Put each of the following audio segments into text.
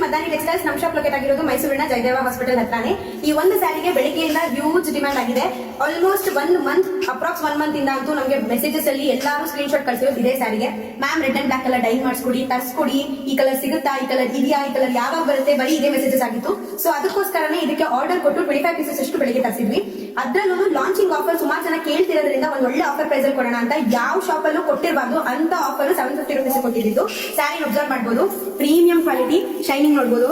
Maddani textiles ನಮ್ಮ shop locate ಆಗಿರೋದು ಮೈಸೂರಿನ ಜಯದೇವ ಹಾಸ್ಪಿಟಲ್ ಹತ್ರನೇ. ಈ ಒಂದು ಸ್ಯಾರಿಗೆ ಬೆಳಿಗ್ಗೆಯಿಂದ ಹ್ಯೂಜ್ ಡಿಮ್ಯಾಂಡ್ ಆಗಿದೆ. ಆಲ್ಮೋಸ್ಟ್ 1 ಮಂತ್ ಅಪ್ರಾಕ್ಸ್ 1 ಮಂತ್ ಇಂದ ಅಂತೂ ನಮಗೆ ಮೆಸೇಜಸ್ ಅಲ್ಲಿ ಎಲ್ಲಾರು ಸ್ಕ್ರೀನ್ ಶಾಟ್ ಕಳಿಸಿರೋದು ಇದೇ ಸ್ಯಾರಿಗೆ. Ma'am red and black colour dye ಮಾಡಿಸ್ಕೊಡಿ, ತರಿಸ್ಕೊಡಿ, ಈ ಕಲರ್ ಸಿಗುತ್ತಾ, ಈ ಕಲರ್ ಇದೆಯಾ, ಈ ಕಲರ್ ಯಾವಾಗ ಬರುತ್ತೆ, ಬರೀ ಇದೇ ಮೆಸೇಜಸ್ ಆಗಿತ್ತು. ಸೊ ಅದಕ್ಕೋಸ್ಕರನೇ ಇದಕ್ಕೆ ಆರ್ಡರ್ ಕೊಟ್ಟು 25 ಪೀಸಸ್ ಅಷ್ಟು ಬೆಳಿಗ್ಗೆ ತರಿಸಿದ್ವಿ. ಅದ್ರಲ್ಲೂ ಲಾಂಚಿಂಗ್ ಆಫರ್ ಸುಮಾರು ಜನ ಕೇಳ್ತಿರೋದ್ರಿಂದ ಒಂದು ಒಳ್ಳೆ ಆಫರ್ ಪ್ರೈಸ್ ಅಲ್ಲಿ ಕೊಡೋಣ ಅಂತ ಯಾವ ಶಾಪ್ ಅಲ್ಲೂ ಕೊಟ್ಟಿರಬಾರ್ದು ಅಂತ ಆಫರ್ 750 rupees ಕೊಟ್ಟಿದ್ದು. ಸ್ಯಾರಿ ಅಬ್ಸರ್ವ್ ಮಾಡಬಹುದು, ಪ್ರೀಮಿಯಂ ಕ್ವಾಲಿಟಿ, ಶೈನಿಂಗ್ ನೋಡಬಹುದು,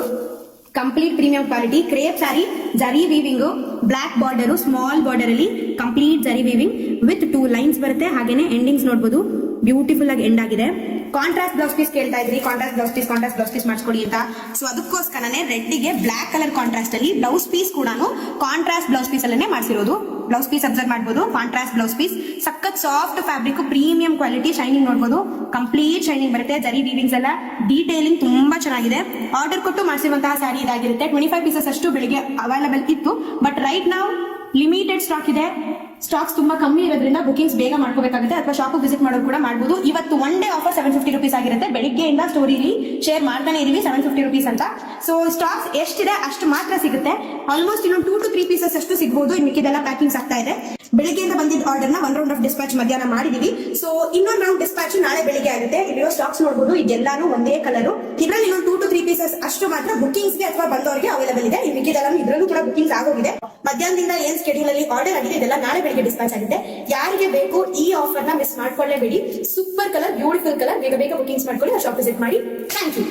complete premium quality crepe sari, zari weaving, black border, small border ಅಲ್ಲಿ complete zari weaving with 2 lines ಬರುತ್ತೆ. ಹಾಗೇನೆ ಎಂಡಿಂಗ್ಸ್ ನೋಡಬಹುದು, ಬ್ಯೂಟಿಫುಲ್ ಆಗಿ ಎಂಡ್ ಆಗಿದೆ. ಕಾಂಟ್ರಾಸ್ಟ್ ಬ್ಲೌಸ್ ಪೀಸ್ ಕೇಳ್ತಾ ಇದ್ರಿ, ಕಾಂಟ್ರಾಸ್ಟ್ ಬ್ಲೌಸ್ ಪೀಸ್ ಮಾಡಿಸ್ಕೊಡಿ ಅಂತ. ಸೊ ಅದಕ್ಕೋಸ್ಕರನೇ ರೆಡ್ ಗೆ ಬ್ಲಾಕ್ ಕಲರ್ ಕಾಂಟ್ರಾಸ್ಟ್ ಅಲ್ಲಿ ಬ್ಲೌಸ್ ಪೀಸ್ ಕೂಡ ಕಾಂಟ್ರಾಸ್ಟ್ ಬ್ಲೌಸ್ ಪೀಸ್ ಅಲ್ಲೇ ಮಾಡಿಸಿರೋದು. ಬ್ಲೌಸ್ ಪೀಸ್ ಅಬ್ಸರ್ವ್ ಮಾಡಬಹುದು, ಕಾಂಟ್ರಾಸ್ಟ್ ಬ್ಲೌಸ್ ಪೀಸ್, ಸಖತ್ soft fabric, premium quality, shining ನೋಡಬಹುದು, ಕಂಪ್ಲೀಟ್ ಶೈನಿಂಗ್ ಬರುತ್ತೆ. ಜರಿ ವೀವಿಂಗ್ಸ್ ಎಲ್ಲ ಡೀಟೇಲಿಂಗ್ ತುಂಬಾ ಚೆನ್ನಾಗಿದೆ. ಆರ್ಡರ್ ಕೊಟ್ಟು ಮಾಡಿಸಿರುವಂತಹ ಸ್ಯಾರಿ ಇದಾಗಿರುತ್ತೆ. 25 ಪೀಸಸ್ ಅಷ್ಟು ಬೆಳಿಗ್ಗೆ ಅವೈಲಬಲ್ ಇತ್ತು, ಬಟ್ ರೈಟ್ ನಾವು ಲಿಮಿಟೆಡ್ ಸ್ಟಾಕ್ ಇದೆ. ಸ್ಟಾಕ್ಸ್ ತುಂಬಾ ಕಮ್ಮಿ ಇರೋದ್ರಿಂದ ಬುಕಿಂಗ್ಸ್ ಬೇಗ ಮಾಡ್ಕೋಬೇಕಾಗುತ್ತೆ, ಅಥವಾ ಶಾಪ್ ವಿಸಿಟ್ ಮಾಡೋದು ಕೂಡ ಮಾಡಬಹುದು. ಇವತ್ತು 1 ಡೇ ಆಫರ್ 750 rupees ಆಗಿರುತ್ತೆ. ಬೆಳಿಗ್ಗೆಯಿಂದ ಸ್ಟೋರಿಲಿ ಶೇರ್ ಮಾಡ್ತಾನೆ ಇದೀವಿ 750 rupees ಅಂತ. ಸೊ ಸ್ಟಾಕ್ಸ್ ಎಷ್ಟಿದೆ ಅಷ್ಟು ಮಾತ್ರ ಸಿಗುತ್ತೆ. ಆಲ್ಮೋಸ್ಟ್ ಇನ್ನೊಂದು 2 to 3 ಪೀಸಸ್ ಅಷ್ಟು ಸಿಗಬಹುದು. ಇನ್ನು ಮಿಕ್ಕಿದೆಲ್ಲ ಪ್ಯಾಕಿಂಗ್ಸ್ ಆಗ್ತಾ ಇದೆ. ಬೆಳಿಗ್ಗೆಯಿಂದ ಬಂದಿದ್ದ ಆರ್ಡರ್ ನ 1 ರೌಂಡ್ ಆಫ್ ಡಿಸ್ಪ್ಯಾಚ್ ಮಧ್ಯಾಹ್ನ ಮಾಡಿದೀವಿ. ಸೊ ಇನ್ನೊಂದು ರೌಂಡ್ ಡಿಸ್ಪ್ಯಾಚ್ ನಾಳೆ ಬೆಳಿಗ್ಗೆ ಆಗುತ್ತೆ. ಇಲ್ಲಿರೋ ಸ್ಟಾಕ್ಸ್ ನೋಡಬಹುದು, ಇದೆಲ್ಲಾನು ಒಂದೇ ಕಲರ್. ಇದರಲ್ಲಿ ಇನ್ನೊಂದು 2 to 3 ಪೀಸಸ್ ಅಷ್ಟು ಮಾತ್ರ ಬುಕಿಂಗ್ಸ್ ಗೆ ಅಥವಾ ಬಂದವರಿಗೆ ಅವೈಲಬಲ್ ಇದೆ. ಇನ್ನು ಮಿಕ್ಕಿದೆಲ್ಲ ಇದರಲ್ಲೂ ಕೂಡ ಬುಕಿಂಗ್ಸ್ ಆಗೋಗಿದೆ. ಮಧ್ಯಾಹ್ನದಿಂದ ಏನ್ ಸ್ಕೆಡ್ಯೂಲ್ ಅಲ್ಲಿ ಆರ್ಡರ್ ಆಗಿದೆ ಇದೆಲ್ಲ ನಾಳೆ ಬೆಳಿಗ್ಗೆ ಡಿಸ್ಪ್ಯಾಚ್ ಆಗಿದೆ. ಯಾರಿಗೆ ಬೇಕು ಈ ಆಫರ್ ನ ಮಿಸ್ ಮಾಡ್ಕೊಳ್ಳೇಬೇಡಿ. ಸೂಪರ್ ಕಲರ್, ಬ್ಯೂಟಿಫುಲ್ ಕಲರ್, ಬೇಗ ಬುಕಿಂಗ್ಸ್ ಮಾಡ್ಕೊಳ್ಳಿ, ಶಾಪ್ ವಿಸಿಟ್ ಮಾಡಿ. Thank you.